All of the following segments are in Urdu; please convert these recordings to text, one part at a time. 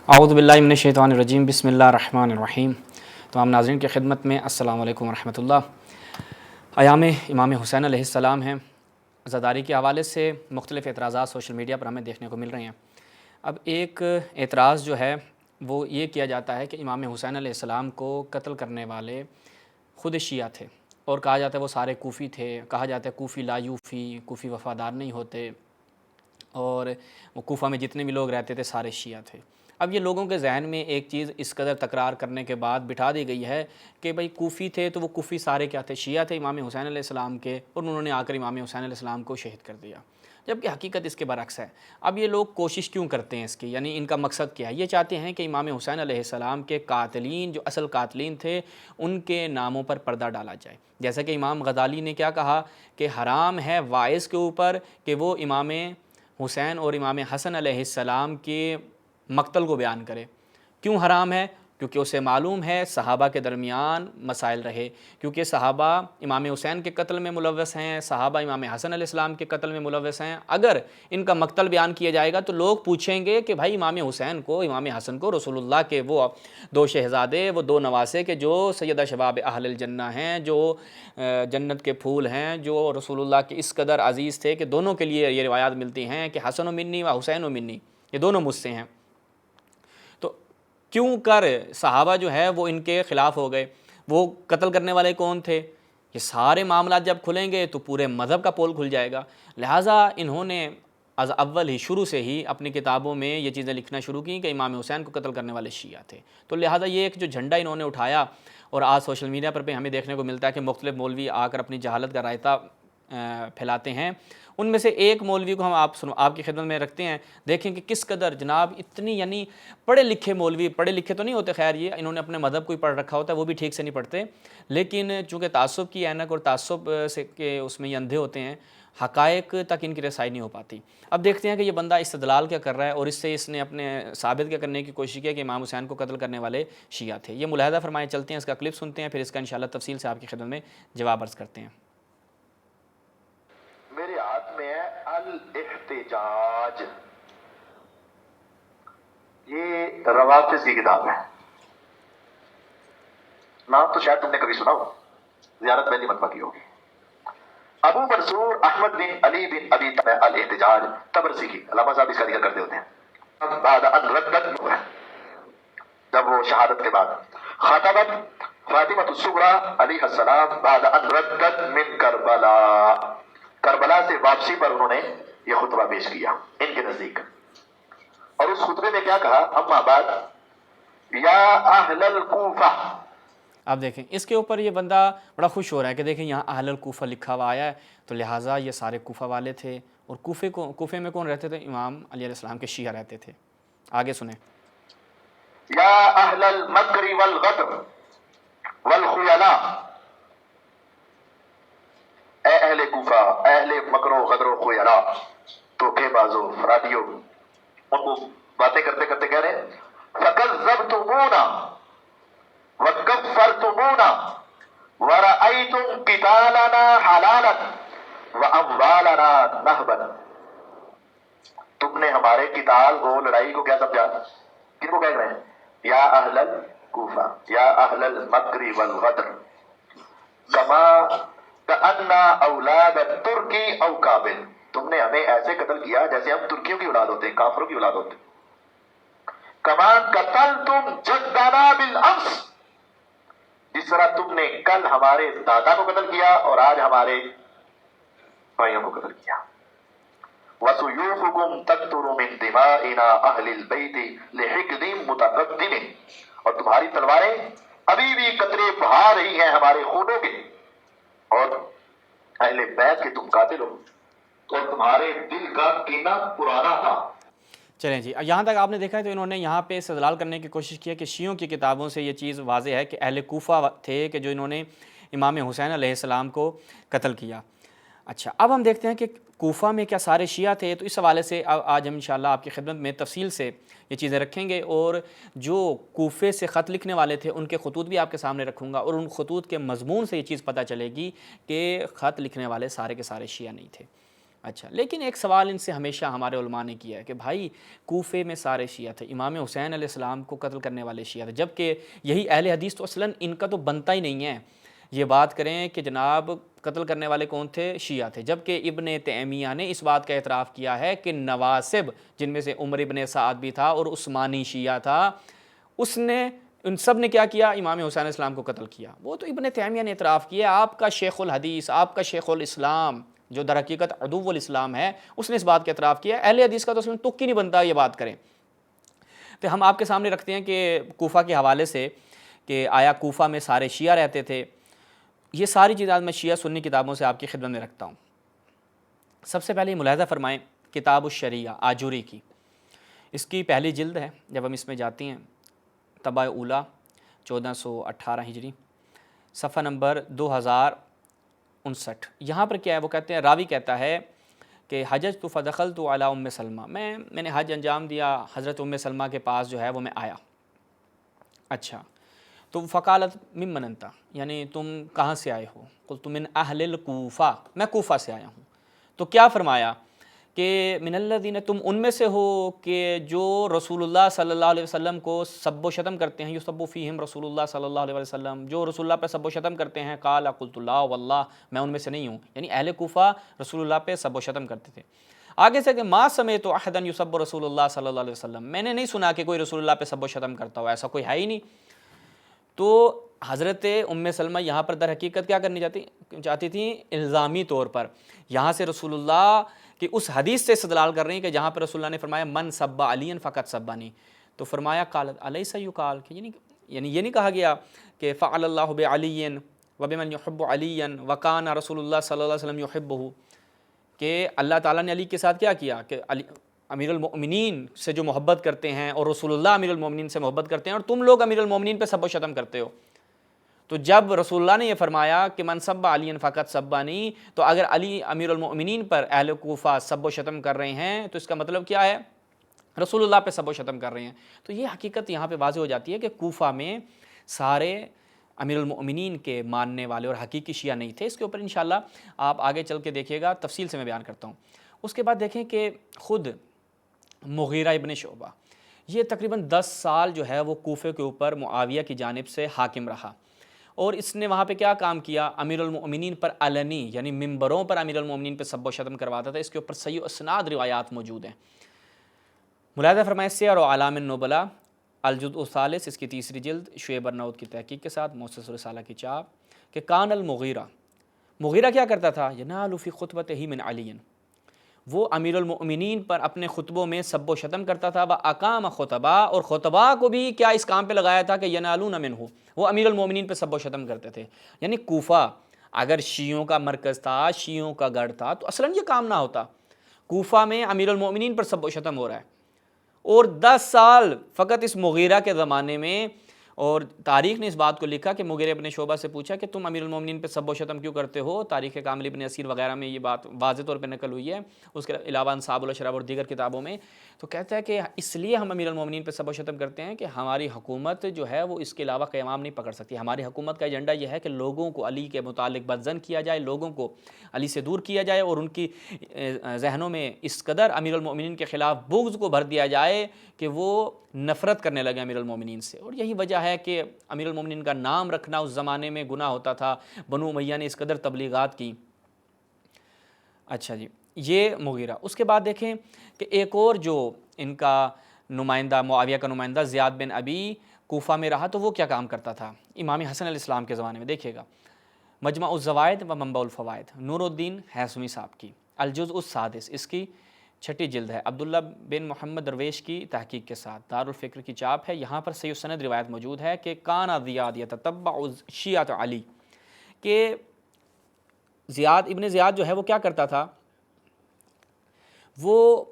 اعوذ باللہ من الشیطان الرجیم بسم اللہ الرحمن الرحیم۔ تمام ناظرین کی خدمت میں السلام علیکم ورحمۃ اللہ۔ ایام امام حسین علیہ السلام ہیں، عزاداری کے حوالے سے مختلف اعتراضات سوشل میڈیا پر ہمیں دیکھنے کو مل رہے ہیں۔ اب ایک اعتراض جو ہے وہ یہ کیا جاتا ہے کہ امام حسین علیہ السلام کو قتل کرنے والے خود شیعہ تھے، اور کہا جاتا ہے وہ سارے کوفی تھے، کہا جاتا ہے کوفی لا یوفی، کوفی وفادار نہیں ہوتے، اور وہ کوفہ میں جتنے بھی لوگ رہتے تھے سارے شیعہ تھے۔ اب یہ لوگوں کے ذہن میں ایک چیز اس قدر تکرار کرنے کے بعد بٹھا دی گئی ہے کہ بھئی کوفی تھے تو وہ کوفی سارے کیا تھے؟ شیعہ تھے امام حسین علیہ السلام کے، اور انہوں نے آ کر امام حسین علیہ السلام کو شہید کر دیا، جبکہ حقیقت اس کے برعکس ہے۔ اب یہ لوگ کوشش کیوں کرتے ہیں اس کی، یعنی ان کا مقصد کیا ہے؟ یہ چاہتے ہیں کہ امام حسین علیہ السلام کے قاتلین، جو اصل قاتلین تھے، ان کے ناموں پر پردہ ڈالا جائے۔ جیسا کہ امام غزالی نے کیا کہا کہ حرام ہے واعظ کے اوپر کہ وہ امام حسین اور امام حسن علیہ السلام کے مقتل کو بیان کرے۔ کیوں حرام ہے؟ کیونکہ اسے معلوم ہے صحابہ کے درمیان مسائل رہے، کیونکہ صحابہ امام حسین کے قتل میں ملوث ہیں، صحابہ امام حسن علیہ السلام کے قتل میں ملوث ہیں۔ اگر ان کا مقتل بیان کیا جائے گا تو لوگ پوچھیں گے کہ بھائی امام حسین کو، امام حسن کو رسول اللہ کے وہ دو شہزادے، وہ دو نواسے کے جو سیدہ شباب اہل الجنہ ہیں، جو جنت کے پھول ہیں، جو رسول اللہ کے اس قدر عزیز تھے کہ دونوں کے لیے یہ روایات ملتی ہیں کہ حسن و منی و حسین و منی، یہ دونوں مجھ سے ہیں، تو کیوں کر صحابہ جو ہے وہ ان کے خلاف ہو گئے؟ وہ قتل کرنے والے کون تھے؟ یہ سارے معاملات جب کھلیں گے تو پورے مذہب کا پول کھل جائے گا۔ لہٰذا انہوں نے از اول ہی، شروع سے ہی اپنی کتابوں میں یہ چیزیں لکھنا شروع کی کہ امام حسین کو قتل کرنے والے شیعہ تھے۔ تو لہٰذا یہ ایک جو جھنڈا انہوں نے اٹھایا، اور آج سوشل میڈیا پر بھی ہمیں دیکھنے کو ملتا ہے کہ مختلف مولوی آ کر اپنی جہالت کا رائتہ پھیلاتے ہیں۔ ان میں سے ایک مولوی کو ہم آپ کی خدمت میں رکھتے ہیں، دیکھیں کہ کس قدر جناب اتنی، یعنی پڑھے لکھے مولوی، پڑھے لکھے تو نہیں ہوتے، خیر یہ انہوں نے اپنے مذہب کو ہی پڑھ رکھا ہوتا ہے، وہ بھی ٹھیک سے نہیں پڑھتے، لیکن چونکہ تعصب کی اینک اور تعصب سے کہ اس میں یہ اندھے ہوتے ہیں، حقائق تک ان کی رسائی نہیں ہو پاتی۔ اب دیکھتے ہیں کہ یہ بندہ استدلال کیا کر رہا ہے، اور اس نے اپنے ثابت کیا کرنے کی کوشش کی کہ امام حسین کو قتل کرنے والے شیعہ تھے۔ یہ ملاحظہ فرمائے چلتے ہیں، اس کا کلپ سنتے ہیں، پھر اس کا انشاءاللہ تفصیل سے آپ کی خدمت میں جواب عرض کرتے ہیں۔ میرے ہاتھ میں ہے الاحتجاج، یہ روافض کی کتاب ہے، نام تو شاید تم نے کبھی سنا ہو، زیارت پہلی مرتبہ کی ہوگی۔ ابو منصور احمد بن علی بن ابی الاحتجاج تبرسی کی، علامہ صاحب اس کا ذکر کرتے ہوتے ہیں۔ بعد ان ردت، جب وہ شہادت کے بعد، خطبت فاطمہ الصغریٰ علیہ السلام بعد ان ردت من کربلا، کربلا سے واپسی پر انہوں نے یہ خطبہ پیش کیا ان کے نزدیک، اور اس خطبے میں کیا کہا؟ اما بعد یا اہل الکوفہ۔ اب دیکھیں اس کے اوپر یہ بندہ بڑا خوش ہو رہا ہے کہ دیکھیں یہاں اہل الکوفہ لکھا ہوا آیا ہے، تو لہٰذا یہ سارے کوفہ والے تھے، اور کوفے میں کون رہتے تھے؟ امام علی علیہ السلام کے شیعہ رہتے تھے۔ آگے سنیں۔ یا اہل المکر والغدر والخیلاء، اے اہل کوفہ، اہل مکر و غدر و خیلاء، دھوکے بازوں، فرادیوں، ان کو باتیں کرتے کرتے کہہ رہے ہیں فکذبتمونا وکفرتمونا ورأیتم قتالنا حلالا واموالنا نہبا، تم نے ہمارے قتال کو، لڑائی کو کیا سمجھا؟ کن کو کہہ رہے ہیں؟ یا اہل الکوفہ، یا اہل المکر والغدر، کما کأننا اولاد ترکی او کابل، تم نے ہمیں ایسے قتل کیا جیسے ہم ترکیوں کی اولاد ہوتے ہیں، کافروں کی اولاد ہوتے ہیں۔ کما قتلتم جدنا بالامس، جس طرح تم نے کل ہمارے دادا کو قتل کیا اور آج ہمارے بھائیوں کو قتل کیا۔ وَسُيُوفُكُمْ تَقْطُرُ مِنْ دِمَائِنَا أَهْلِ الْبَيْتِ لِحِقْدٍ مُتَقَدِّمٍ، اور تمہاری تلواریں ابھی بھی قطرے بہا رہی ہیں ہمارے خونوں کے، اور اہل بیت کے تم قاتل ہو، اور تمہارے دل کا کینہ پرانا تھا۔ چلیں جی، یہاں تک آپ نے دیکھا ہے تو انہوں نے یہاں پہ استدلال کرنے کی کوشش کی ہے کہ شیعوں کی کتابوں سے یہ چیز واضح ہے کہ اہل کوفہ تھے کہ جو انہوں نے امام حسین علیہ السلام کو قتل کیا۔ اچھا، اب ہم دیکھتے ہیں کہ کوفہ میں کیا سارے شیعہ تھے؟ تو اس حوالے سے آج ہم انشاءاللہ آپ کی خدمت میں تفصیل سے یہ چیزیں رکھیں گے، اور جو کوفے سے خط لکھنے والے تھے ان کے خطوط بھی آپ کے سامنے رکھوں گا، اور ان خطوط کے مضمون سے یہ چیز پتہ چلے گی کہ خط لکھنے والے سارے کے سارے شیعہ نہیں تھے۔ اچھا، لیکن ایک سوال ان سے ہمیشہ ہمارے علماء نے کیا ہے کہ بھائی کوفے میں سارے شیعہ تھے، امام حسین علیہ السلام کو قتل کرنے والے شیعہ تھے، جبکہ یہی اہل حدیث تو اصلاً ان کا تو بنتا ہی نہیں ہے یہ بات کریں کہ جناب قتل کرنے والے کون تھے؟ شیعہ تھے، جبکہ ابن تیمیہ نے اس بات کا اعتراف کیا ہے کہ نواسب، جن میں سے عمر ابن سعد بھی تھا اور عثمانی شیعہ تھا، اس نے ان سب نے کیا کیا؟ امام حسین علیہ السلام کو قتل کیا۔ وہ تو ابن تیمیہ نے اعتراف کیا، آپ کا شیخ الحدیث، آپ کا شیخ الاسلام جو در حقیقت عدو الاسلام ہے، اس نے اس بات کا اعتراف کیا۔ اہل حدیث کا تو اصلاً تک ہی نہیں بنتا یہ بات کریں۔ تو ہم آپ کے سامنے رکھتے ہیں کہ کوفہ کے حوالے سے کہ آیا کوفہ میں سارے شیعہ رہتے تھے؟ یہ ساری چیزیں میں شیعہ سنی کتابوں سے آپ کی خدمت میں رکھتا ہوں۔ سب سے پہلے ملاحظہ فرمائیں کتاب الشریعہ آجوری کی، اس کی پہلی جلد ہے، جب ہم اس میں جاتی ہیں طبع اولیٰ 1418 ہجری، صفحہ نمبر 2059۔ یہاں پر کیا ہے؟ وہ کہتے ہیں، راوی کہتا ہے کہ حججت فدخلت علی ام سلمہ، میں نے حج انجام دیا، حضرت ام سلمہ کے پاس جو ہے وہ میں آیا۔ اچھا، تو فقالت ممن انت، یعنی تم کہاں سے آئے ہو؟ قلت من اہل الکوفہ، میں کوفہ سے آیا ہوں۔ تو کیا فرمایا کہ من الذین، تم ان میں سے ہو کہ جو رسول اللہ صلی اللہ علیہ وسلم کو سب و شتم کرتے ہیں، یسب فیہم رسول اللہ صلی اللہ علیہ وسلم، جو رسول اللہ پہ سب و شتم کرتے ہیں؟ قال قلت لا واللہ، میں ان میں سے نہیں ہوں، یعنی اہل کوفہ رسول اللہ پہ سب و شتم کرتے تھے۔ آگے سے کہ ما سمعت احدا یسب رسول اللہ صلی اللہ علیہ وسلم، میں نے نہیں سنا کہ کوئی رسول اللہ پہ سب و شتم کرتا ہو، ایسا کوئی ہے ہی نہیں۔ تو حضرت ام سلمہ یہاں پر در حقیقت کیا کرنی چاہتی تھیں؟ الزامی طور پر یہاں سے رسول اللہ کہ اس حدیث سے استدلال کر رہی ہیں کہ جہاں پر رسول اللہ نے فرمایا من سب علی فقط سبانی، تو فرمایا قالت الیس یقال، کہ یعنی یہ نہیں کہا گیا کہ فعل اللہ بعلی وبمن یحب علی وکان رسول اللہ صلی اللہ علیہ وسلم یحبہ، کہ اللہ تعالیٰ نے علی کے ساتھ کیا کیا کہ علی امیر المؤمنین سے جو محبت کرتے ہیں اور رسول اللہ امیر المؤمنین سے محبت کرتے ہیں، اور تم لوگ امیر المؤمنین پہ سب و شتم کرتے ہو۔ تو جب رسول اللہ نے یہ فرمایا کہ من سب علی فقط سبانی، تو اگر علی امیر المؤمنین پر اہل کوفہ سب و شتم کر رہے ہیں تو اس کا مطلب کیا ہے؟ رسول اللہ پہ سب و شتم کر رہے ہیں۔ تو یہ حقیقت یہاں پہ واضح ہو جاتی ہے کہ کوفہ میں سارے امیر المؤمنین کے ماننے والے اور حقیقی شیعہ نہیں تھے۔ اس کے اوپر انشاءاللہ آپ آگے چل کے دیکھیے گا، تفصیل سے میں بیان کرتا ہوں۔ اس کے بعد دیکھیں کہ خود مغیرہ ابن شعبہ یہ تقریباً 10 سال جو ہے وہ کوفے کے اوپر معاویہ کی جانب سے حاکم رہا، اور اس نے وہاں پہ کیا کام کیا؟ امیر المؤمنین پر علنی یعنی ممبروں پر امیر المؤمنین پہ سب و شتم کرواتا تھا۔ اس کے اوپر صحیح اسناد روایات موجود ہیں۔ ملاحظہ فرمائیں سیر و اعلام النبلاء الجزء الثالث، اس کی تیسری جلد، شعیب ارناؤت کی تحقیق کے ساتھ، مؤسس رسالہ کی چاپ، کہ کان المغیرہ، مغیرہ کیا کرتا تھا؟ ینال فی خطبتہ من علی، وہ امیر المؤمنین پر اپنے خطبوں میں سب و شتم کرتا تھا، وَأَقَامَ خطبہ، اور خطبہ کو بھی کیا اس کام پہ لگایا تھا کہ ینالون منہ، وہ امیر المؤمنین پہ سب و شتم کرتے تھے۔ یعنی کوفہ اگر شیعوں کا مرکز تھا، شیعوں کا گڑھ تھا، تو اصلاً یہ کام نہ ہوتا۔ کوفہ میں امیر المؤمنین پر سب و شتم ہو رہا ہے، اور 10 سال فقط اس مغیرہ کے زمانے میں، اور تاریخ نے اس بات کو لکھا کہ مغیرہ ابن شعبہ سے پوچھا کہ تم امیر المومنین پہ سب و شتم کیوں کرتے ہو؟ تاریخ کامل ابن اسیر وغیرہ میں یہ بات واضح طور پہ نقل ہوئی ہے، اس کے علاوہ انصاب الاشراف اور دیگر کتابوں میں۔ تو کہتا ہے کہ اس لیے ہم امیر المومنین پہ سب و شتم کرتے ہیں کہ ہماری حکومت جو ہے وہ اس کے علاوہ قیام نہیں پکڑ سکتی۔ ہماری حکومت کا ایجنڈا یہ ہے کہ لوگوں کو علی کے متعلق بدظن کیا جائے، لوگوں کو علی سے دور کیا جائے، اور ان کی ذہنوں میں اس قدر امیر المومنین کے خلاف بغض کو بھر دیا جائے کہ وہ نفرت کرنے لگے امیر المومنین سے۔ اور یہی وجہ ہے کہ امیر المومنین کا نام رکھنا اس زمانے میں گناہ ہوتا تھا، بنو امیہ نے اس قدر تبلیغات کی۔ اچھا جی، یہ مغیرہ۔ اس کے بعد دیکھیں کہ ایک اور جو ان کا نمائندہ، معاویہ کا نمائندہ زیاد بن ابی کوفہ میں رہا، تو وہ کیا کام کرتا تھا امام حسن علیہ السلام کے زمانے میں؟ دیکھیے گا مجمع الزوائد و منبع الفوائد، نور الدین ہیثمی صاحب کی، الجزء السادس، اس کی 6 جلد ہے، عبداللہ بن محمد درویش کی تحقیق کے ساتھ، دارالفکر کی چاپ ہے۔ یہاں پر صحیح سند روایت موجود ہے کہ کان زیاد یتتبع شیعۃ علی، کہ زیاد ابن زیاد جو ہے وہ کیا کرتا تھا؟ وہ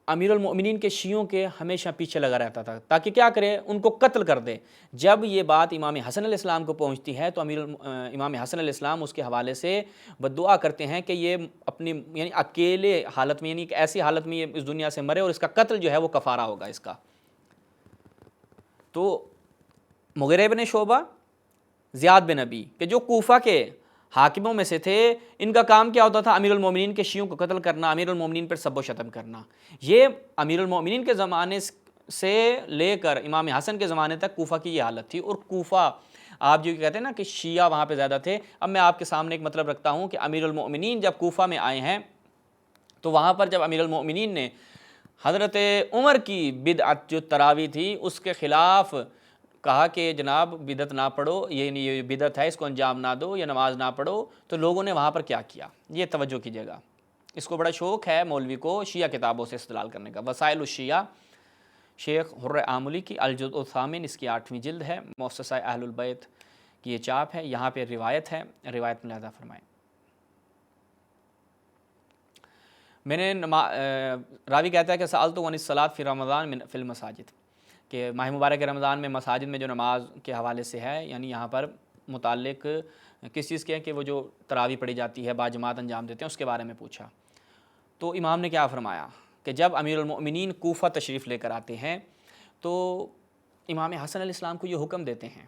امیر المؤمنین کے شیعوں کے ہمیشہ پیچھے لگا رہتا تھا تاکہ کیا کرے؟ ان کو قتل کر دے۔ جب یہ بات امام حسن علیہ السلام کو پہنچتی ہے تو امام حسن علیہ السلام اس کے حوالے سے بددعا کرتے ہیں کہ یہ اپنی یعنی اکیلے حالت میں، یعنی کہ ایسی حالت میں یہ اس دنیا سے مرے، اور اس کا قتل جو ہے وہ کفارہ ہوگا اس کا۔ تو مغیرہ بن شعبہ، زیاد بن ابی، کہ جو کوفہ کے حاکموں میں سے تھے، ان کا کام کیا ہوتا تھا؟ امیر المومنین کے شیعوں کو قتل کرنا، امیر المومنین پر سب و شتم کرنا۔ یہ امیر المومنین کے زمانے سے لے کر امام حسن کے زمانے تک کوفہ کی یہ حالت تھی۔ اور کوفہ آپ جو کہتے ہیں نا کہ شیعہ وہاں پہ زیادہ تھے، اب میں آپ کے سامنے ایک مطلب رکھتا ہوں کہ امیر المومنین جب کوفہ میں آئے ہیں تو وہاں پر جب امیر المومنین نے حضرت عمر کی بدعت جو تراویح تھی اس کے خلاف کہا کہ جناب بدعت نہ پڑھو، یہ بدعت ہے، اس کو انجام نہ دو، یہ نماز نہ پڑھو، تو لوگوں نے وہاں پر کیا کیا؟ یہ توجہ کیجیے گا، اس کو بڑا شوق ہے مولوی کو شیعہ کتابوں سے استدلال کرنے کا۔ وسائل الشیعہ شیخ حر آملی کی الجزء الثامن، اس کی 8ویں جلد ہے، مؤسسہ اہل البیت کی یہ چاپ ہے، یہاں پہ روایت ہے، روایت ملاحظہ فرمائیں۔ میں نے راوی کہتا ہے کہ سألت عن الصلاۃ فی رمضان فی المساجد، کہ ماہ مبارک رمضان میں مساجد میں جو نماز کے حوالے سے ہے، یعنی یہاں پر متعلق کس چیز کے ہے کہ وہ جو تراویح پڑھی جاتی ہے باجماعت انجام دیتے ہیں، اس کے بارے میں پوچھا۔ تو امام نے کیا فرمایا کہ جب امیر المؤمنین کوفہ تشریف لے کر آتے ہیں تو امام حسن علیہ السلام کو یہ حکم دیتے ہیں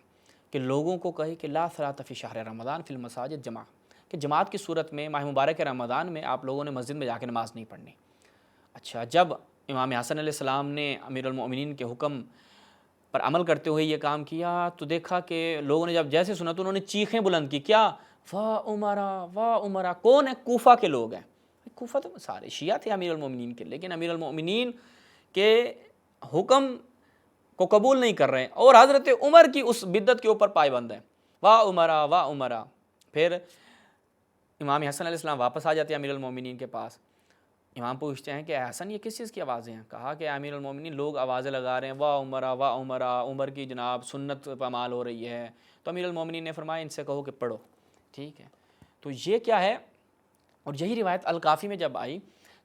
کہ لوگوں کو کہے کہ لا صلاۃ فی شہر رمضان فی المساجد جمع، کہ جماعت کی صورت میں ماہ مبارک رمضان میں آپ لوگوں نے مسجد میں جا کے نماز نہیں پڑھنی۔ اچھا، جب امام حسن علیہ السلام نے امیر المؤمنین کے حکم پر عمل کرتے ہوئے یہ کام کیا تو دیکھا کہ لوگوں نے جب جیسے سنا تو انہوں نے چیخیں بلند کی، کیا؟ واہ عمرہ واہ عمرہ۔ کون ہے؟ کوفہ کے لوگ ہیں۔ کوفہ تو سارے شیعہ تھے امیر المؤمنین کے، لیکن امیر المؤمنین کے حکم کو قبول نہیں کر رہے ہیں اور حضرت عمر کی اس بدعت کے اوپر پائبند ہیں، واہ عمرہ واہ عمرہ۔ پھر امام حسن علیہ السلام واپس آ جاتے ہیں امیر المؤمنین کے پاس۔ امام پوچھتے ہیں کہ اے حسن یہ کس چیز کی آوازیں ہیں؟ کہا کہ امیر المؤمنین لوگ آوازیں لگا رہے ہیں، واہ عمرہ واہ عمرہ، عمر کی جناب سنت پامال ہو رہی ہے۔ تو امیر المؤمنین نے فرمایا ان سے کہو کہ پڑھو، ٹھیک ہے۔ تو یہ کیا ہے؟ اور یہی روایت الکافی میں جب آئی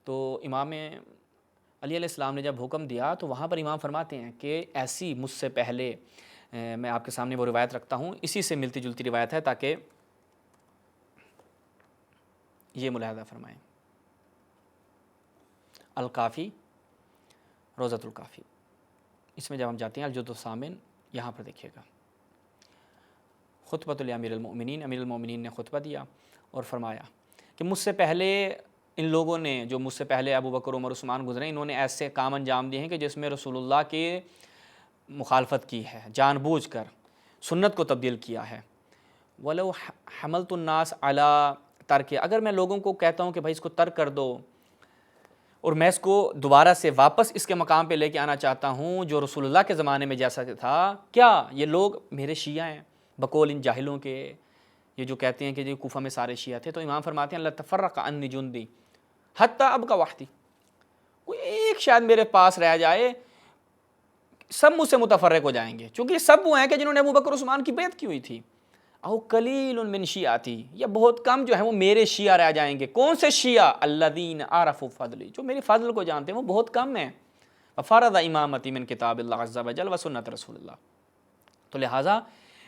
تو امام علی علیہ السلام نے جب حکم دیا تو وہاں پر امام فرماتے ہیں کہ ایسی مجھ سے پہلے میں آپ کے سامنے وہ روایت رکھتا ہوں، اسی سے ملتی جلتی روایت ہے تاکہ یہ ملاحظہ فرمائیں۔ الکافی، روضۃ الکافی، اس میں جب ہم جاتے ہیں الجزء الثامن، یہاں پر دیکھیے گا خطبۃ لامیر المؤمنین، امیر المؤمنین نے خطبہ دیا اور فرمایا کہ مجھ سے پہلے ان لوگوں نے، جو مجھ سے پہلے ابو بکر عمر عثمان گزرے، انہوں نے ایسے کام انجام دیے ہیں کہ جس میں رسول اللہ کی مخالفت کی ہے، جان بوجھ کر سنت کو تبدیل کیا ہے۔ وَلَوْ حَمَلْتُ النَّاسَ عَلَىٰ تَرْكِ، اگر میں لوگوں کو کہتا ہوں کہ بھائی اس کو ترک کر دو اور میں اس کو دوبارہ سے واپس اس کے مقام پہ لے کے آنا چاہتا ہوں جو رسول اللہ کے زمانے میں جیسا تھا، کیا یہ لوگ میرے شیعہ ہیں بقول ان جاہلوں کے، یہ جو کہتے ہیں کہ جو کوفہ میں سارے شیعہ تھے؟ تو امام فرماتے ہیں اللہ تفرق عنی جندی حتی ابقى وحدی، کوئی ایک شاید میرے پاس رہ جائے، سب مجھ سے متفرق ہو جائیں گے، چونکہ سب وہ ہیں کہ جنہوں نے ابو بکر عثمان کی بیعت کی ہوئی تھی۔ او قلیل من شیعتی، یا بہت کم جو ہیں وہ میرے شیعہ رہ جائیں گے۔ کون سے شیعہ؟ الذین عرفوا فضلی، جو میرے فضل کو جانتے ہیں، وہ بہت کم ہیں۔ فرض امامتی من کتاب اللہ عز وجل و سنت رسول اللہ۔ تو لہٰذا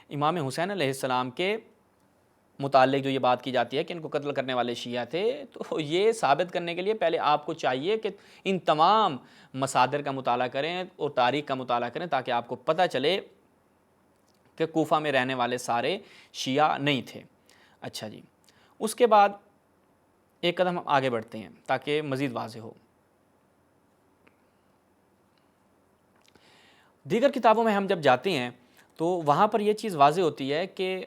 امام حسین علیہ السلام کے متعلق جو یہ بات کی جاتی ہے کہ ان کو قتل کرنے والے شیعہ تھے، تو یہ ثابت کرنے کے لیے پہلے آپ کو چاہیے کہ ان تمام مصادر کا مطالعہ کریں اور تاریخ کا مطالعہ کریں تاکہ آپ کو پتہ چلے کہ کوفہ میں رہنے والے سارے شیعہ نہیں تھے۔ اچھا جی، اس کے بعد ایک قدم ہم آگے بڑھتے ہیں تاکہ مزید واضح ہو۔ دیگر کتابوں میں ہم جب جاتے ہیں تو وہاں پر یہ چیز واضح ہوتی ہے کہ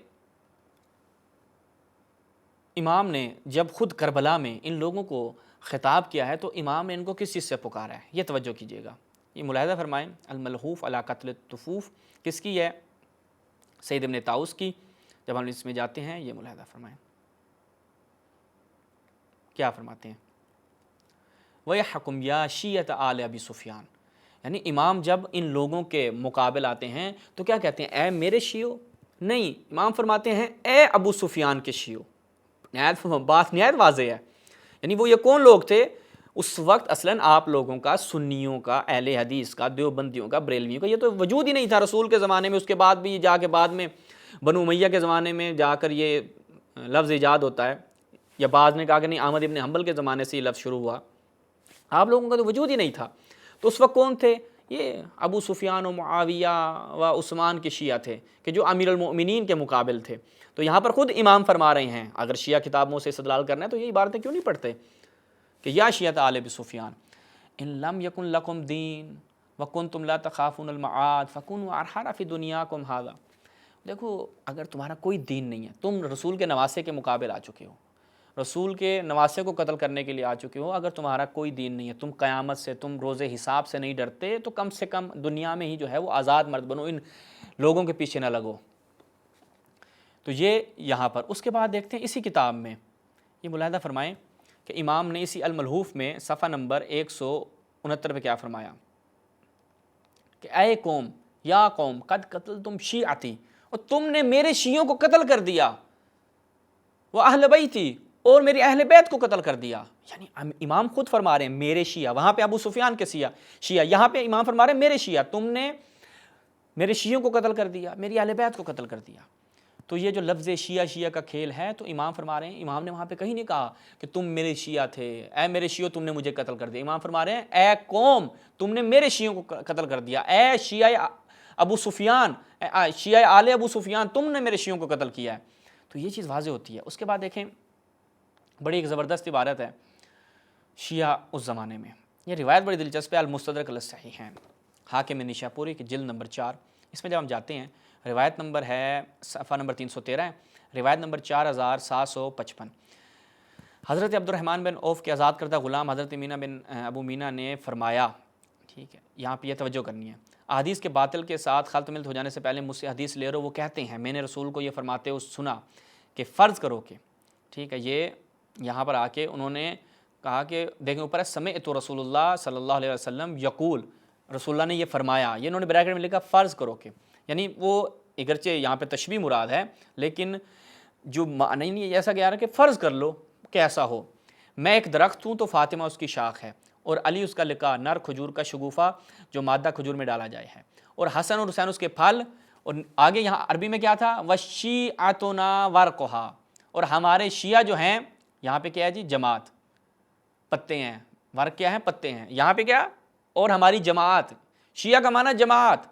امام نے جب خود کربلا میں ان لوگوں کو خطاب کیا ہے تو امام نے ان کو کس چیز سے پکارا ہے، یہ توجہ کیجیے گا، یہ ملاحظہ فرمائیں۔ الملحوف علی قتل الطفوف کس کی ہے؟ سید ابن طاؤس کی۔ جب ہم اس میں جاتے ہیں یہ ملاحظہ فرمائیں، کیا فرماتے ہیں؟ وَيَحْكُمْ يَا شِيَّةَ آلِ أَبِي سفیان، یعنی امام جب ان لوگوں کے مقابل آتے ہیں تو کیا کہتے ہیں؟ اے میرے شیعو؟ نہیں، امام فرماتے ہیں اے ابو سفیان کے شیعو۔ بات نہایت واضح ہے، یعنی وہ یہ کون لوگ تھے اس وقت؟ اصلاً آپ لوگوں کا، سنیوں کا، اہل حدیث کا، دیوبندیوں کا، بریلویوں کا یہ تو وجود ہی نہیں تھا رسول کے زمانے میں۔ اس کے بعد بھی جا کے بعد میں بنو امیہ کے زمانے میں جا کر یہ لفظ ایجاد ہوتا ہے، یا بعض نے کہا کہ نہیں احمد ابن حنبل کے زمانے سے یہ لفظ شروع ہوا، آپ لوگوں کا تو وجود ہی نہیں تھا۔ تو اس وقت کون تھے؟ یہ ابو سفیان و معاویہ و عثمان کے شیعہ تھے کہ جو امیر المؤمنین کے مقابل تھے. تو یہاں پر خود امام فرما رہے ہیں اگر شیعہ کتابوں سے استدلال کرنا ہے تو یہ عبارتیں کیوں نہیں پڑھتے کہ یا شیعۃ آل ابی سفیان ان لم یکن لکم دین وکنتم لا تخافون المعاد فکونوا ارحم فی دنیاکم ھذا. دیکھو اگر تمہارا کوئی دین نہیں ہے، تم رسول کے نواسے کے مقابل آ چکے ہو، رسول کے نواسے کو قتل کرنے کے لیے آ چکے ہو، اگر تمہارا کوئی دین نہیں ہے، تم قیامت سے، تم روز حساب سے نہیں ڈرتے، تو کم سے کم دنیا میں ہی جو ہے وہ آزاد مرد بنو، ان لوگوں کے پیچھے نہ لگو. تو یہ یہاں پر اس کے بعد دیکھتے ہیں اسی کتاب میں یہ ملاحظہ فرمائیں کہ امام نے اسی الملحوف میں صفحہ نمبر 169 پہ کیا فرمایا کہ اے قوم، یا قوم قد قتلتم شیعتی، اور تم نے میرے شیعوں کو قتل کر دیا، وہ اہل بیتی، اور میری اہل بیت کو قتل کر دیا. یعنی امام خود فرما رہے ہیں میرے شیعہ، وہاں پہ ابو سفیان کے شیعہ، یہاں پہ امام فرما رہے ہیں میرے شیعہ، تم نے میرے شیعوں کو قتل کر دیا، میری اہل بیت کو قتل کر دیا. تو یہ جو لفظ شیعہ کا کھیل ہے، تو امام فرما رہے ہیں، امام نے وہاں پہ کہیں نہیں کہا کہ تم میرے شیعہ تھے، اے میرے شیعوں تم نے مجھے قتل کر دیا. امام فرما رہے ہیں اے قوم تم نے میرے شیعوں کو قتل کر دیا، اے شیعہ ابو سفیان، شیعہ آل ابو سفیان، تم نے میرے شیعوں کو قتل کیا ہے. تو یہ چیز واضح ہوتی ہے. اس کے بعد دیکھیں بڑی ایک زبردست عبارت ہے شیعہ اس زمانے میں، یہ روایت بڑی دلچسپ ہے، المستدرک علی الصحیحین، حاکم نیشاپوری کی جلد نمبر 4. اس میں جب ہم جاتے ہیں روایت نمبر ہے صفحہ نمبر 313 ہے، روایت نمبر 4755. حضرت عبد الرحمن بن عوف کے آزاد کردہ غلام حضرت مینا بن ابو مینا نے فرمایا، ٹھیک ہے یہاں پہ یہ توجہ کرنی ہے، احادیث کے باطل کے ساتھ خلط ملت ہو جانے سے پہلے مجھ سے حدیث لے رہو. وہ کہتے ہیں میں نے رسول کو یہ فرماتے ہوئے سنا کہ فرض کرو کہ، ٹھیک ہے یہ یہاں پر آ کے انہوں نے کہا کہ دیکھیں اوپر ہے سمعت رسول اللہ صلی اللہ علیہ وسلم یقول، رسول اللہ نے یہ فرمایا، یہ انہوں نے بریکٹ میں لکھا فرض کرو کہ، یعنی وہ اگرچہ یہاں پہ تشبیہ مراد ہے لیکن جو معنی نہیں ایسا کہہ رہا کہ فرض کر لو کیسا ہو، میں ایک درخت ہوں تو فاطمہ اس کی شاخ ہے، اور علی اس کا لکا، نر کھجور کا شگوفہ جو مادہ کھجور میں ڈالا جائے ہے، اور حسن اور حسین اس کے پھل، اور آگے یہاں عربی میں کیا تھا وشیعتنا ورقھا، اور ہمارے شیعہ جو ہیں، یہاں پہ کیا ہے جی جماعت، پتے ہیں، ورق کیا ہے پتے ہیں، یہاں پہ کیا، اور ہماری جماعت، شیعہ کا معنی جماعت،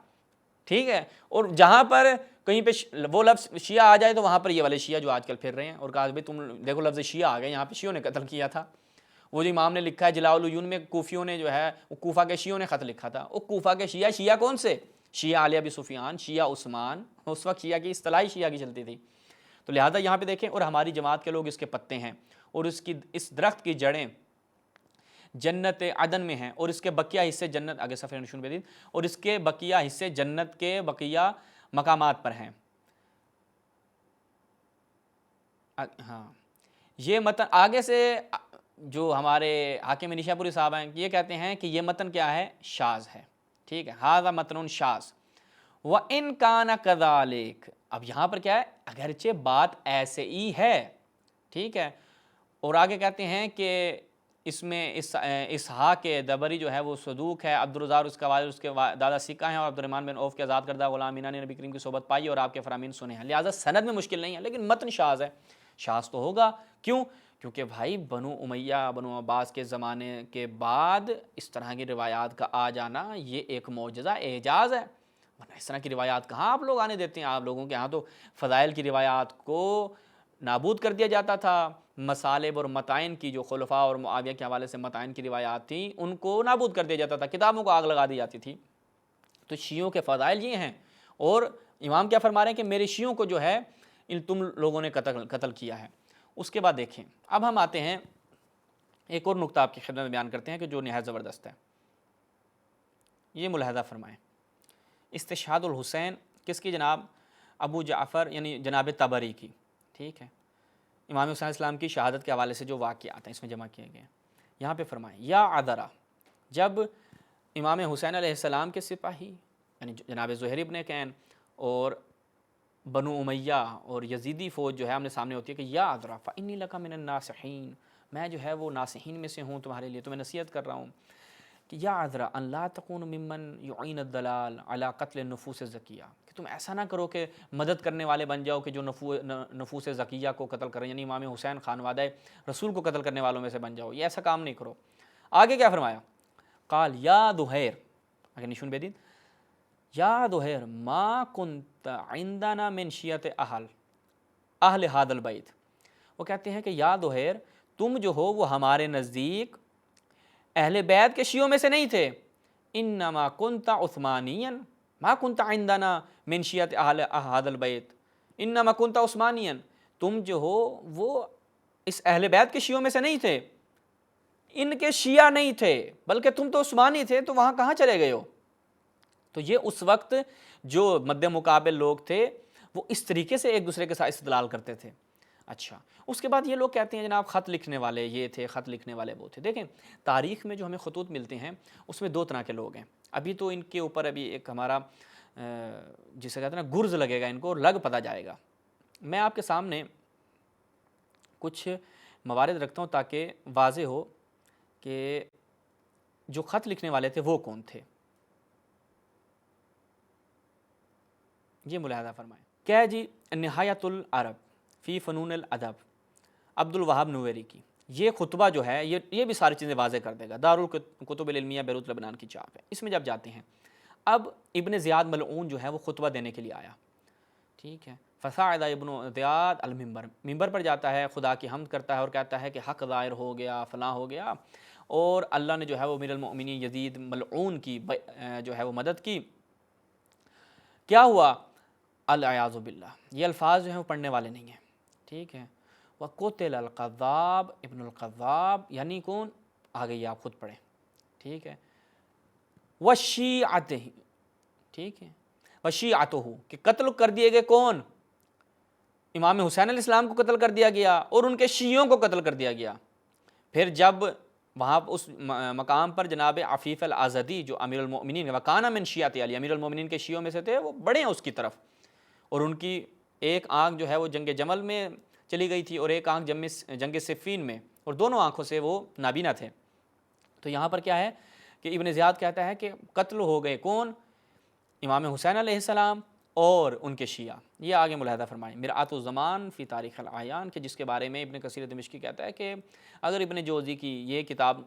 ٹھیک ہے. اور جہاں پر کہیں پہ وہ لفظ شیعہ آ جائے تو وہاں پر یہ والے شیعہ جو آج کل پھر رہے ہیں اور کہا بھائی تم دیکھو لفظ شیعہ آ گئے، یہاں پہ شیعوں نے قتل کیا تھا. وہ جو امام نے لکھا ہے جلاء العیون میں، کوفیوں نے جو ہے وہ کوفہ کے شیعوں نے خط لکھا تھا، وہ کوفہ کے شیعہ کون سے؟ شیعہ آل ابی سفیان، شیعہ عثمان، اس وقت شیعہ کی اصطلاحی شیعہ کی چلتی تھی. تو لہٰذا یہاں پہ دیکھیں اور ہماری جماعت کے لوگ اس کے پتے ہیں، اور اس درخت کی جڑیں جنت عدن میں ہیں، اور اس کے بقیہ حصے جنت، آگے صفحہ نشون پہ دید، اور اس کے بقیہ حصے جنت کے بقیہ مقامات پر ہیں. ہاں یہ متن آگے سے جو ہمارے حاکم نیشاپوری صاحب ہیں یہ کہتے ہیں کہ یہ متن کیا ہے؟ شاذ ہے، ٹھیک ہے، ھذا متن شاذ وَإِن كَانَ كَذَلِكَ. اب یہاں پر کیا ہے؟ اگرچہ بات ایسے ہی ہے، ٹھیک ہے. اور آگے کہتے ہیں کہ اس میں اسحاق دبری جو ہے وہ صدوق ہے، عبدالرزاق اس کا والد اس کے دادا سکہ ہیں، اور عبد الرحمن بن عوف کے آزاد کردہ غلام مینا نے نبی کریم کی صحبت پائی اور آپ کے فرامین سنے ہیں، لہٰذا سند میں مشکل نہیں ہے، لیکن متن شاذ ہے. شاذ تو ہوگا، کیوں؟ کیونکہ بھائی بنو امیہ بنو عباس کے زمانے کے بعد اس طرح کی روایات کا آ جانا یہ ایک معجزہ اعجاز ہے، ورنہ اس طرح کی روایات کہاں آپ لوگ آنے دیتے ہیں؟ آپ لوگوں کے ہاں تو فضائل کی روایات کو نابود کر دیا جاتا تھا، مصالب اور متائن کی جو خلفاء اور معاویہ کے حوالے سے متائن کی روایات تھیں ان کو نابود کر دیا جاتا تھا، کتابوں کو آگ لگا دی جاتی تھی. تو شیعوں کے فضائل یہ ہیں، اور امام کیا فرما رہے ہیں کہ میرے شیعوں کو جو ہے ان تم لوگوں نے قتل کیا ہے. اس کے بعد دیکھیں اب ہم آتے ہیں ایک اور نقطہ آپ کی خدمت میں بیان کرتے ہیں کہ جو نہایت زبردست ہے. یہ ملاحظہ فرمائیں، استشہاد الحسین کس کی؟ جناب ابو جعفر یعنی جناب طبری کی، ٹھیک ہے، امام حسین السلام کی شہادت کے حوالے سے جو واقعات ہیں اس میں جمع کیے گئے ہیں. یہاں پہ فرمائیں یا عذرا، جب امام حسین علیہ السلام کے سپاہی یعنی جناب زہیر ابن کین اور بنو امیہ اور یزیدی فوج جو ہے ہم نے سامنے ہوتی ہے کہ یا عذرا فانی لک من الناصحین، میں جو ہے وہ ناصحین میں سے ہوں تمہارے لیے، تمہیں نصیحت کر رہا ہوں کہ یا عذرا ان لا تکون ممن یعین الضلال علی قتل النفوس الزکیہ، کہ تم ایسا نہ کرو کہ مدد کرنے والے بن جاؤ کہ جو نفوس زکیہ کو قتل کریں، یعنی امام حسین خانوادہ رسول کو قتل کرنے والوں میں سے بن جاؤ، یہ ایسا کام نہیں کرو. آگے کیا فرمایا؟ قال یا دہیر، اگر نشون بدید یا دوہر ما کنت عندنا من شیعت اہل ہذا البیت، وہ کہتے ہیں کہ یا دوہر تم جو ہو وہ ہمارے نزدیک اہل بیت کے شیعوں میں سے نہیں تھے، انما کنت عثمانیا ما کنت عندنا من شیعت اہل ہذا البیت، انما کنت عثمانیا، تم جو ہو وہ اس اہل بیت کے شیعوں میں سے نہیں تھے، ان کے شیعہ نہیں تھے، بلکہ تم تو عثمانی تھے، تو وہاں کہاں چلے گئے ہو؟ تو یہ اس وقت جو مد مقابل لوگ تھے وہ اس طریقے سے ایک دوسرے کے ساتھ استدلال کرتے تھے۔ اچھا، اس کے بعد یہ لوگ کہتے ہیں جناب خط لکھنے والے یہ تھے، خط لکھنے والے وہ تھے۔ دیکھیں تاریخ میں جو ہمیں خطوط ملتے ہیں اس میں دو طرح کے لوگ ہیں، ابھی تو ان کے اوپر ابھی ایک ہمارا جسے کہتے ہیں نا گرز لگے گا، ان کو لگ پتہ جائے گا۔ میں آپ کے سامنے کچھ موارد رکھتا ہوں تاکہ واضح ہو کہ جو خط لکھنے والے تھے وہ کون تھے۔ یہ ملاحظہ فرمائیں۔ کیا ہے جی نہایت العرب فی فنون الادب عبد الوہاب نویری کی یہ خطبہ جو ہے یہ بھی ساری چیزیں واضح کر دے گا، دارالکتب العلمیہ بیروت لبنان کی چاپ ہے۔ اس میں جب جاتے ہیں اب ابن زیاد ملعون جو ہے وہ خطبہ دینے کے لیے آیا، ٹھیک ہے، فصعد ابن زیاد المنبر، ممبر پر جاتا ہے، خدا کی حمد کرتا ہے اور کہتا ہے کہ حق ظاہر ہو گیا، فلاں ہو گیا، اور اللہ نے جو ہے وہ امیر المؤمنین یزید ملعون کی جو ہے وہ مدد کی۔ کیا ہوا؟ العیاذ باللہ، یہ الفاظ جو ہیں وہ پڑھنے والے نہیں ہیں، ٹھیک ہے۔ وقتل القذاب ابن القذاب، یعنی کون؟ آگے یہ آپ خود پڑھیں، ٹھیک ہے۔ وشیعتہ، ٹھیک ہے، وشیعتہ، کہ قتل کر دیے گئے کون؟ امام حسین علیہ السلام کو قتل کر دیا گیا اور ان کے شیعوں کو قتل کر دیا گیا۔ پھر جب وہاں اس مقام پر جناب عفیف الازدی جو امیر المؤمنین وکانہ من شیعت علی، امیر المؤمنین کے شیعوں میں سے تھے، وہ بڑے ہیں اس کی طرف، اور ان کی ایک آنکھ جو ہے وہ جنگ جمل میں چلی گئی تھی اور ایک آنکھ جنگ صفین میں، اور دونوں آنکھوں سے وہ نابینا تھے۔ تو یہاں پر کیا ہے کہ ابن زیاد کہتا ہے کہ قتل ہو گئے کون؟ امام حسین علیہ السلام اور ان کے شیعہ۔ یہ آگے ملاحظہ فرمائیں، مرآت الزمان فی تاریخ العیان، کہ جس کے بارے میں ابن کثیر دمشقی کہتا ہے کہ اگر ابن جوزی کی یہ کتاب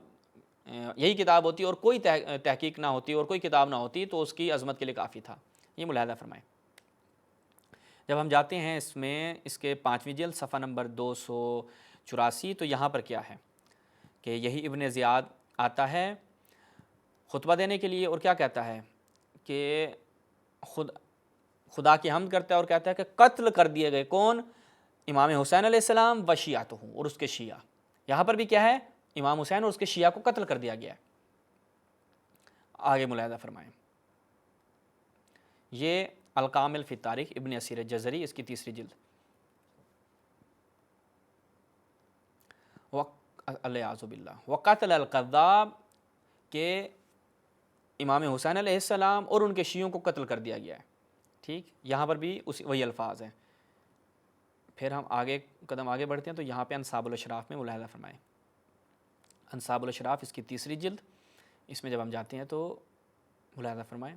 یہی کتاب ہوتی اور کوئی تحقیق نہ ہوتی اور کوئی کتاب نہ ہوتی تو اس کی عظمت کے لیے کافی تھا۔ یہ ملاحظہ فرمائیں۔ جب ہم جاتے ہیں اس میں اس کے 5ویں جلد صفحہ نمبر 284، تو یہاں پر کیا ہے کہ یہی ابن زیاد آتا ہے خطبہ دینے کے لیے اور کیا کہتا ہے کہ خدا کی حمد کرتا ہے اور کہتا ہے کہ قتل کر دیے گئے کون؟ امام حسین علیہ السلام و شیعتہ، اور اس کے شیعہ۔ یہاں پر بھی کیا ہے؟ امام حسین اور اس کے شیعہ کو قتل کر دیا گیا ہے۔ آگے ملاحظہ فرمائیں، یہ الکامل فی تاریخ ابن اسیر جزری، اس کی 3 جلد۔ والعیاذ باللہ، وقتل القذاب، کہ امام حسین علیہ السلام اور ان کے شیعوں کو قتل کر دیا گیا ہے، ٹھیک۔ یہاں پر بھی وہی الفاظ ہیں۔ پھر ہم آگے قدم آگے بڑھتے ہیں تو یہاں پہ انصاب الاشراف میں ملاحظہ فرمائیں، انصاب الاشراف اس کی 3 جلد، اس میں جب ہم جاتے ہیں تو ملاحظہ فرمائیں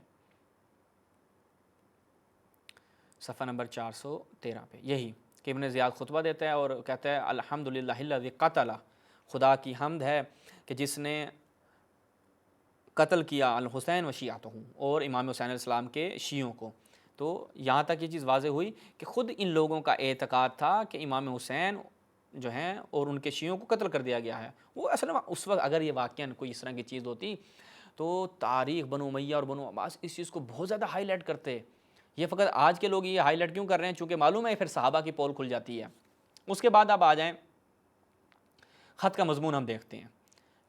صفحہ نمبر 413 پہ، یہی کہ ابن زیاد خطبہ دیتا ہے اور کہتا ہے الحمدللہ الذی قتل، خدا کی حمد ہے کہ جس نے قتل کیا الحسین و شیعتہ، اور امام حسین علیہ السلام کے شیعوں کو۔ تو یہاں تک یہ چیز واضح ہوئی کہ خود ان لوگوں کا اعتقاد تھا کہ امام حسین جو ہیں اور ان کے شیعوں کو قتل کر دیا گیا ہے۔ وہ اصل میں اس وقت اگر یہ واقعاً کوئی اس طرح کی چیز ہوتی تو تاریخ بنو امیہ اور بنو عباس اس چیز کو بہت زیادہ ہائی لائٹ کرتے۔ یہ فقط آج کے لوگ یہ ہائی لائٹ کیوں کر رہے ہیں؟ چونکہ معلوم ہے پھر صحابہ کی پول کھل جاتی ہے۔ اس کے بعد آپ آ جائیں، خط کا مضمون ہم دیکھتے ہیں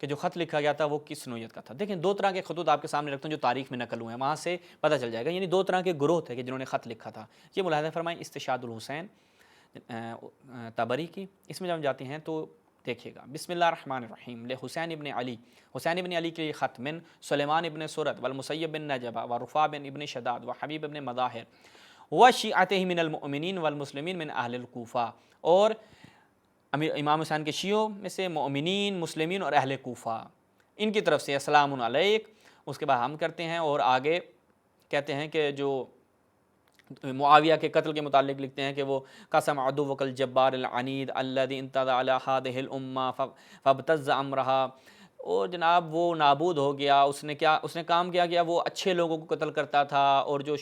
کہ جو خط لکھا گیا تھا وہ کس نوعیت کا تھا۔ دیکھیں 2 طرح کے خطوط آپ کے سامنے رکھتا ہوں جو تاریخ میں نقل ہوئے ہیں، وہاں سے پتہ چل جائے گا، یعنی 2 طرح کے گروہ تھے کہ جنہوں نے خط لکھا تھا۔ یہ ملاحظہ فرمائیں استشہاد الحسین تبری کی، اس میں جب ہم جاتے ہیں تو دیکھیے گا، بسم اللہ الرحمن الرحیم، لحسین ابن علی، حسین ابن علی کے لیے خط، من سلیمان ابن سرد والمسیب بن نجبہ ورفاع بن ابن شداد وحبیب ابن مظاہر وشیعتہ من المؤمنین والمسلمین من اہل الکوفہ، اور امام حسین کے شیعوں میں سے مؤمنین، مسلمین اور اہل کوفہ، ان کی طرف سے السلام علیک۔ اس کے بعد ہم کرتے ہیں اور آگے کہتے ہیں کہ جو معاویہ کے قتل کے متعلق لکھتے ہیں کہ وہ قسم عدوک الجبار العنید الذی انتظر علی ہذہ الامہ فابتز امرہا، اور جناب وہ نابود ہو گیا. اس نے کام کیا وہ اچھے لوگوں کو قتل کرتا تھا اور جو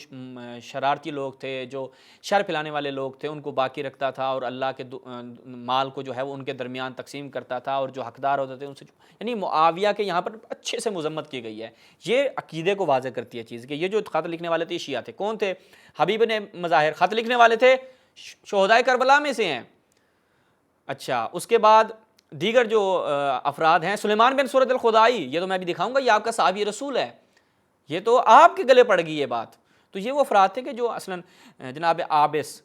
شرارتی لوگ تھے, جو شر پھیلانے والے لوگ تھے, ان کو باقی رکھتا تھا اور اللہ کے مال کو جو ہے وہ ان کے درمیان تقسیم کرتا تھا, اور جو حقدار ہوتے تھے ان سے یعنی معاویہ کے یہاں پر اچھے سے مذمت کی گئی ہے. یہ عقیدے کو واضح کرتی ہے چیز کہ یہ جو خط لکھنے والے تھے یہ شیعہ تھے. کون تھے؟ حبیب بن مظاہر خط لکھنے والے تھے, شہدائے کربلا میں سے ہیں. اچھا, اس کے بعد دیگر جو افراد ہیں, سلیمان بن سورۃ الخدائی, یہ تو میں بھی دکھاؤں گا, یہ آپ کا صحابی رسول ہے, یہ تو آپ کے گلے پڑ گئی یہ بات. تو یہ وہ افراد تھے کہ جو اصلاً جناب عابس,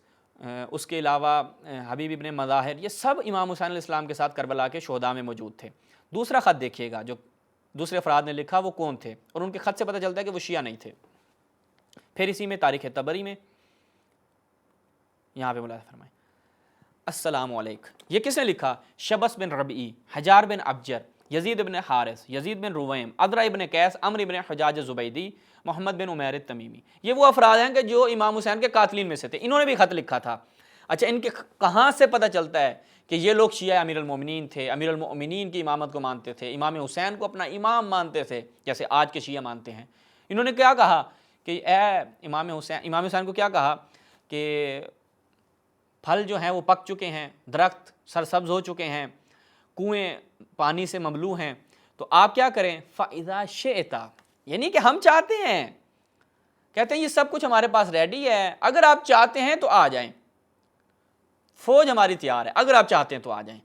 اس کے علاوہ حبیب ابن مظاہر, یہ سب امام حسین علیہ السلام کے ساتھ کربلا کے شہداء میں موجود تھے. دوسرا خط دیکھیے گا جو دوسرے افراد نے لکھا وہ کون تھے, اور ان کے خط سے پتہ چلتا ہے کہ وہ شیعہ نہیں تھے. پھر اسی میں تاریخ طبری میں یہاں پہ ملاحظہ فرمائیں, السلام علیکم, یہ کس نے لکھا؟ شبس بن ربعی, حجار بن ابجر, یزید بن حارث, یزید بن رویم, ادرا ابن قیس, عمرو بن حجاج زبیدی, محمد بن عمیر التمیمی. یہ وہ افراد ہیں کہ جو امام حسین کے قاتلین میں سے تھے, انہوں نے بھی خط لکھا تھا. اچھا, ان کے کہاں سے پتہ چلتا ہے کہ یہ لوگ شیعہ امیر المومنین تھے, امیر المومنین کی امامت کو مانتے تھے, امام حسین کو اپنا امام مانتے تھے جیسے آج کے شیعہ مانتے ہیں؟ انہوں نے کیا کہا کہ اے امام حسین کو کیا کہا کہ پھل جو ہیں وہ پک چکے ہیں, درخت سرسبز ہو چکے ہیں, کنویں پانی سے مملو ہیں, تو آپ کیا کریں؟ فَإِذَا شِئْتَ, یعنی کہ ہم چاہتے ہیں, کہتے ہیں یہ سب کچھ ہمارے پاس ریڈی ہے, اگر آپ چاہتے ہیں تو آ جائیں, فوج ہماری تیار ہے, اگر آپ چاہتے ہیں تو آ جائیں.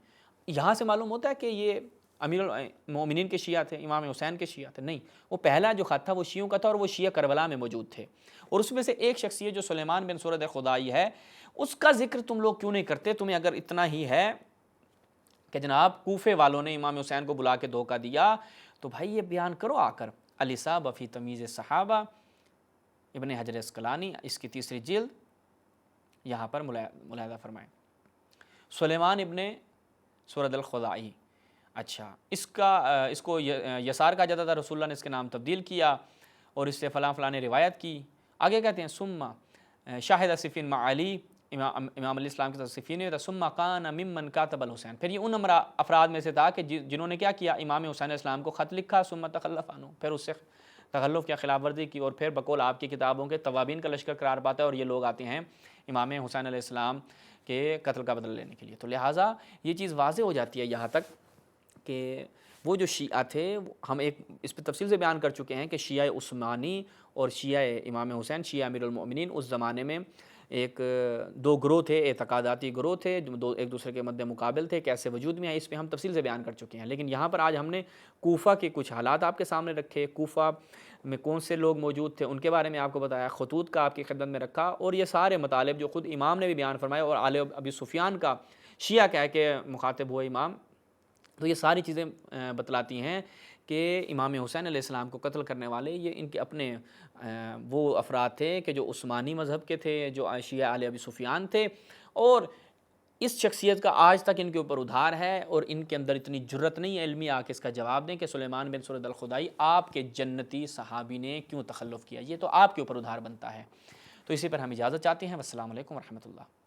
یہاں سے معلوم ہوتا ہے کہ یہ امیر المومنین کے شیعہ تھے, امام حسین کے شیعہ تھے؟ نہیں, وہ پہلا جو خط تھا وہ شیعوں کا تھا, اور وہ شیعہ کربلا میں موجود تھے. اور اس میں سے ایک شخصیت جو سلیمان بن سورۃ الخدائی ہے, اس کا ذکر تم لوگ کیوں نہیں کرتے؟ تمہیں اگر اتنا ہی ہے کہ جناب کوفے والوں نے امام حسین کو بلا کے دھوکہ دیا, تو بھائی یہ بیان کرو آ کر. الاصابہ فی تمییز الصحابہ, ابن حجر اسقلانی, اس کی 3 جلد, یہاں پر ملاحظہ فرمائیں. سلیمان ابن سورۃ الخدائی, اچھا, اس کو یسار کہا جاتا تھا, رسول اللہ نے اس کے نام تبدیل کیا اور اس سے فلاں فلاں نے روایت کی. آگے کہتے ہیں ثم شاہد صفین مع علی, امام علیہ السلام کے ساتھ صفین ہوتا, ثم کان ممن کاتب الحسین, پھر یہ ان افراد میں سے تھا کہ جنہوں نے کیا کیا؟ امام حسین علیہ السلام کو خط لکھا, ثم تخلف عنہ, پھر اس سے تخلف کیا, خلاف ورزی کی, اور پھر بقول آپ کی کتابوں کے توابین کا لشکر قرار پاتا ہے, اور یہ لوگ آتے ہیں امام حسین علیہ السلام کے قتل کا بدلہ لینے کے لیے. تو لہٰذا یہ چیز واضح ہو جاتی ہے یہاں تک کہ وہ جو شیعہ تھے, ہم ایک اس پہ تفصیل سے بیان کر چکے ہیں کہ شیعہ عثمانی اور شیعہ امام حسین, شیعہ امیر المؤمنین, اس زمانے میں ایک 2 گروہ تھے, اعتقاداتی گروہ تھے, جو ایک دوسرے کے مد مقابل تھے, کیسے وجود میں آئے, اس پہ ہم تفصیل سے بیان کر چکے ہیں. لیکن یہاں پر آج ہم نے کوفہ کے کچھ حالات آپ کے سامنے رکھے, کوفہ میں کون سے لوگ موجود تھے ان کے بارے میں آپ کو بتایا, خطوط کا آپ کی خدمت میں رکھا, اور یہ سارے مطالب جو خود امام نے بھی بیان فرمائے, اور آل ابی سفیان کا شیعہ کہہ کے مخاطب ہوئے امام. تو یہ ساری چیزیں بتلاتی ہیں کہ امام حسین علیہ السلام کو قتل کرنے والے یہ ان کے اپنے وہ افراد تھے کہ جو عثمانی مذہب کے تھے, جو شیعہ آل ابی سفیان تھے, اور اس شخصیت کا آج تک ان کے اوپر ادھار ہے, اور ان کے اندر اتنی جرت نہیں ہے علمی آ کے اس کا جواب دیں کہ سلیمان بن سورۃ الخدائی آپ کے جنتی صحابی نے کیوں تخلف کیا. یہ تو آپ کے اوپر ادھار بنتا ہے. تو اسی پر ہم اجازت چاہتے ہیں. والسلام علیکم ورحمۃ اللہ.